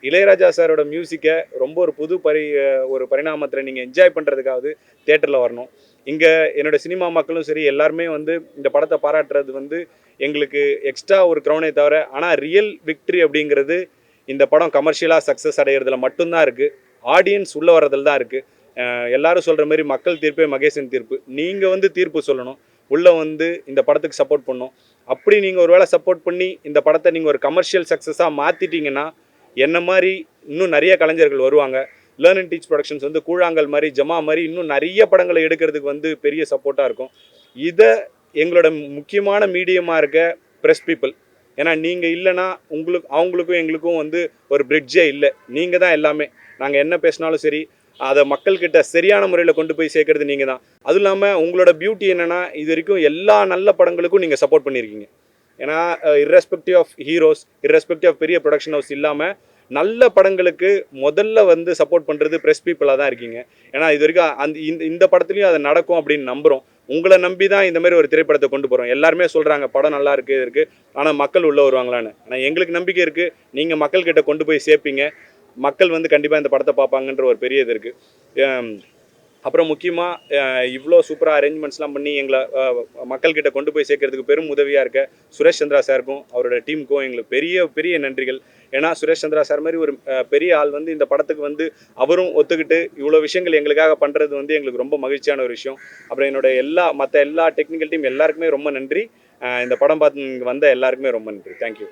இளையராஜா சாரோட மியூசிக்கை ரொம்ப ஒரு புது ஒரு பரிணாமத்தில் நீங்கள் என்ஜாய் பண்ணுறதுக்காவது தேட்டரில் வரணும். இங்கே என்னோடய சினிமா மக்களும் சரி எல்லாருமே வந்து இந்த படத்தை பாராட்டுறது வந்து எங்களுக்கு எக்ஸ்ட்ரா ஒரு க்ரௌனே தவிர, ஆனால் ரியல் விக்ட்ரி அப்படிங்கிறது இந்த படம் கமர்ஷியலாக சக்ஸஸ் அடைகிறதுல மட்டும்தான் இருக்குது. ஆடியன்ஸ் உள்ளே வர்றதில் தான் இருக்குது. எல்லாரும் சொல்கிற மாதிரி மக்கள் தீர்ப்பே மகேசன் தீர்ப்பு. நீங்கள் வந்து தீர்ப்பு சொல்லணும், உள்ளே வந்து இந்த படத்துக்கு சப்போர்ட் பண்ணணும். அப்படி நீங்கள் ஒரு வேளை சப்போர்ட் பண்ணி இந்த படத்தை நீங்கள் ஒரு கமர்ஷியல் சக்ஸஸாக மாற்றிட்டீங்கன்னா என்ன மாதிரி இன்னும் நிறைய கலைஞர்கள் வருவாங்க. லேர்ன் அண்ட் டீச் ப்ரொடக்ஷன்ஸ் வந்து கூழாங்கல் மாதிரி, ஜமா மாதிரி இன்னும் நிறைய படங்களை எடுக்கிறதுக்கு வந்து பெரிய சப்போர்ட்டாக இருக்கும். இதை எங்களோட முக்கியமான மீடியமாக இருக்க ப்ரெஸ் பீப்புள், ஏன்னா நீங்கள் இல்லைன்னா அவங்களுக்கும் எங்களுக்கும் வந்து ஒரு பிரிட்ஜே இல்லை. நீங்கள் தான் எல்லாமே. நாங்கள் என்ன பேசினாலும் சரி அதை மக்கள்கிட்ட சரியான முறையில் கொண்டு போய் சேர்க்கறது நீங்கள் தான். அதுவும் இல்லாமல் உங்களோட பியூட்டி என்னென்னா இது வரைக்கும் எல்லா நல்ல படங்களுக்கும் நீங்கள் சப்போர்ட் பண்ணியிருக்கீங்க. ஏன்னா irrespective of heroes, irrespective of பெரிய ப்ரொடக்ஷன் ஹவுஸ் இல்லாமல் நல்ல படங்களுக்கு முதல்ல வந்து சப்போர்ட் பண்ணுறது ப்ரெஸ் பீப்புளாக தான் இருக்கீங்க. ஏன்னா இது வரைக்கும் இந்த படத்துலையும் அது நடக்கும் அப்படின்னு நம்புகிறோம். உங்களை நம்பி தான் இந்த மாதிரி ஒரு திரைப்படத்தை கொண்டு போகிறோம். எல்லாருமே சொல்கிறாங்க படம் நல்லா இருக்குது, ஆனால் மக்கள் உள்ளே வருவாங்களான்னு. ஆனால் எங்களுக்கு நம்பிக்கை இருக்குது, நீங்கள் மக்கள்கிட்ட கொண்டு போய் சேர்ப்பீங்க. மக்கள் வந்து கண்டிப்பாக இந்த படத்தை பார்ப்பாங்கன்ற ஒரு பெரிய இது இருக்குது. அப்புறம் முக்கியமாக இவ்வளோ சூப்பராக அரேஞ்ச்மெண்ட்ஸ்லாம் பண்ணி எங்களை மக்கள்கிட்ட கொண்டு போய் சேர்க்கறதுக்கு பெரும் உதவியாக இருக்க சுரேஷ் சந்திரா சாருக்கும் அவரோட டீமுக்கும் எங்களுக்கு பெரிய பெரிய நன்றிகள். ஏன்னா சுரேஷ் சந்திரா சார் மாதிரி ஒரு பெரிய ஆள் வந்து இந்த படத்துக்கு வந்து அவரும் ஒத்துக்கிட்டு இவ்வளோ விஷயங்கள் எங்களுக்காக பண்ணுறது வந்து எங்களுக்கு ரொம்ப மகிழ்ச்சியான ஒரு விஷயம். அப்புறம் என்னோட மற்ற எல்லா டெக்னிக்கல் டீம் எல்லாருக்குமே ரொம்ப நன்றி. இந்த படம் பார்த்து வந்த எல்லாருக்குமே ரொம்ப நன்றி. தேங்க்யூ.